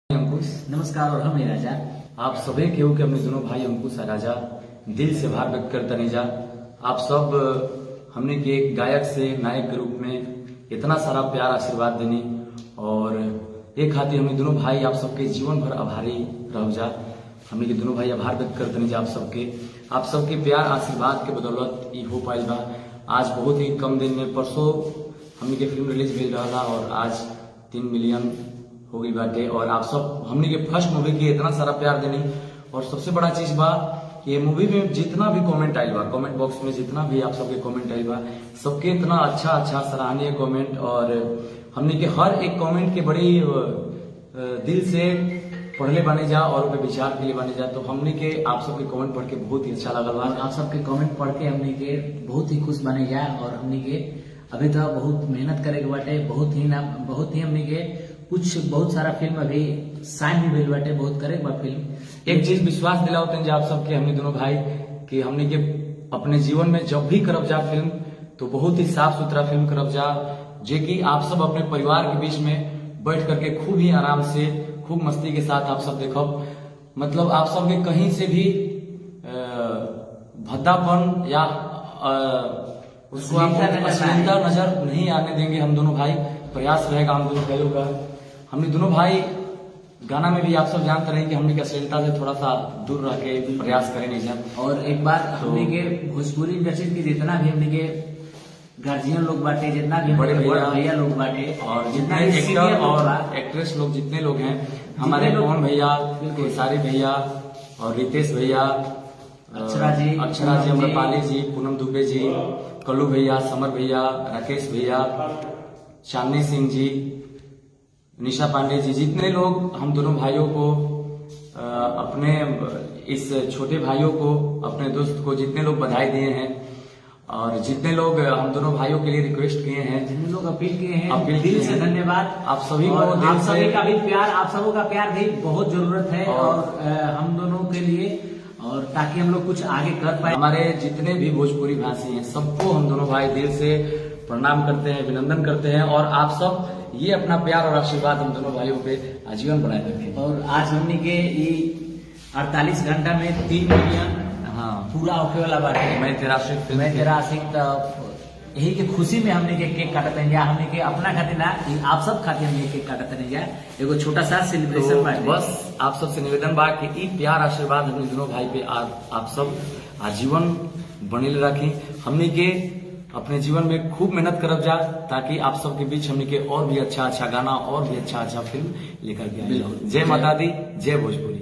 अंकुश नमस्कार और हम राजा। आप सभी केहू के अपने दोनों भाई अंकुश और राजा दिल से आभार व्यक्त करता नहीं जा। आप सब हमने के एक गायक से नायक के रूप में इतना सारा प्यार आशीर्वाद देनी और एक खातिर हमने दोनों भाई आप सबके जीवन भर आभारी रह जा। हमने के दोनों भाई आभार व्यक्त करते नहीं जा आप सबके प्यार आशीर्वाद के बदौलत ये हो पाइल बा। आज बहुत ही कम दिन में परसों हमने के फिल्म रिलीज भेज रहा और आज 3 मिलियन हो गई बाटे और आप सब हमने के फर्स्ट मूवी के इतना सारा प्यार देनी। और सबसे बड़ा चीज बा कि ये मूवी में जितना भी कमेंट आयल बा, कमेंट बॉक्स में जितना भी आप सबके कमेंट आयल बा, सबके इतना अच्छा सराहनीय कमेंट और हमने के हर एक कमेंट के बड़ी दिल से पढ़ले बने जा और उनके विचार के लिए बने जा। तो हमने के आप सबके कमेंट पढ़ के बहुत ही अच्छा लगल बा। आप सबके कमेंट पढ़ के हमने के बहुत ही खुश बने जा और हमने के अभी तो बहुत मेहनत करे के बाटे। बहुत ही हमने के बहुत सारा फिल्म अभी साइन भी भेल बाटे, बहुत करे बा फिल्म। एक चीज विश्वास दिलाओ तन आप सबके हमने दोनों भाई कि हमने के अपने जीवन में जब भी करब जा फिल्म तो बहुत ही साफ सुथरा फिल्म करब जा, जे कि आप सब अपने परिवार के बीच में बैठ करके खूब ही आराम से खूब मस्ती के साथ आप सब देखब। मतलब आप सबके कहीं से भी भद्दापन या उसको अश्लीलता नजर नहीं आने देंगे। हम दोनों भाई प्रयास रहेगा हम दोनों भाइयों का। हमने दोनों भाई गाना में भी आप सब जानते रहे कि हमने अश्लीलता से थोड़ा सा दूर रह के प्रयास करें नहीं जाए। और एक बार हमने के भोजपुरी इंडस्ट्री की जितना भी हमने के गार्जियन लोग बांटे, जितना भी बड़े भैया लोग बांटे और जितना एक्टर और एक्ट्रेस लोग जितने लोग हैं, हमारे पवन भैया, केसारी भैया और रितेश भैया, अक्षरा जी, अम्रपाली जी, पूनम दुबे जी, कल्लू भैया, समर भैया, राकेश भैया, चांदनी सिंह जी, निशा पांडे जी, जितने लोग हम दोनों भाइयों को अपने इस छोटे भाइयों को, अपने दोस्त को जितने लोग बधाई दिए हैं और जितने लोग हम दोनों भाइयों के लिए रिक्वेस्ट किए हैं, जितने लोग अपील किए हैं, दिल से धन्यवाद आप सभी को। आप सभी का भी प्यार, आप सबों का प्यार भी बहुत जरूरत है और हम दोनों के लिए, और ताकि हम लोग कुछ आगे कर पाए। हमारे जितने भी भोजपुरी भाषी हैं सबको हम दोनों भाई दिल से प्रणाम करते हैं, अभिनंदन करते हैं और आप सब ये अपना प्यार और आशीर्वाद हम दोनों भाइयों पे आजीवन बनाए रखें। और आज हमने के 48 घंटा में 3 मिलियन पूरा होके वाला बात है। मैं तेरा आशिक यही के खुशी में हमने के केक काटते हैं, हमने के अपना खातिर ना, आप सब खातिर हमने केक काटते नहीं जाए, एगो छोटा सा सेलिब्रेशन बाटे। बस आप सबसे निवेदन बा कि ई प्यार आशीर्वाद अपने दोनों भाई पे आप सब आजीवन बने रखें। हमने के अपने जीवन में खूब मेहनत करब जा ताकि आप सबके बीच हमने के और भी अच्छा गाना और भी अच्छा फिल्म लेकर के आए। जय माता दी, जय भोजपुरी।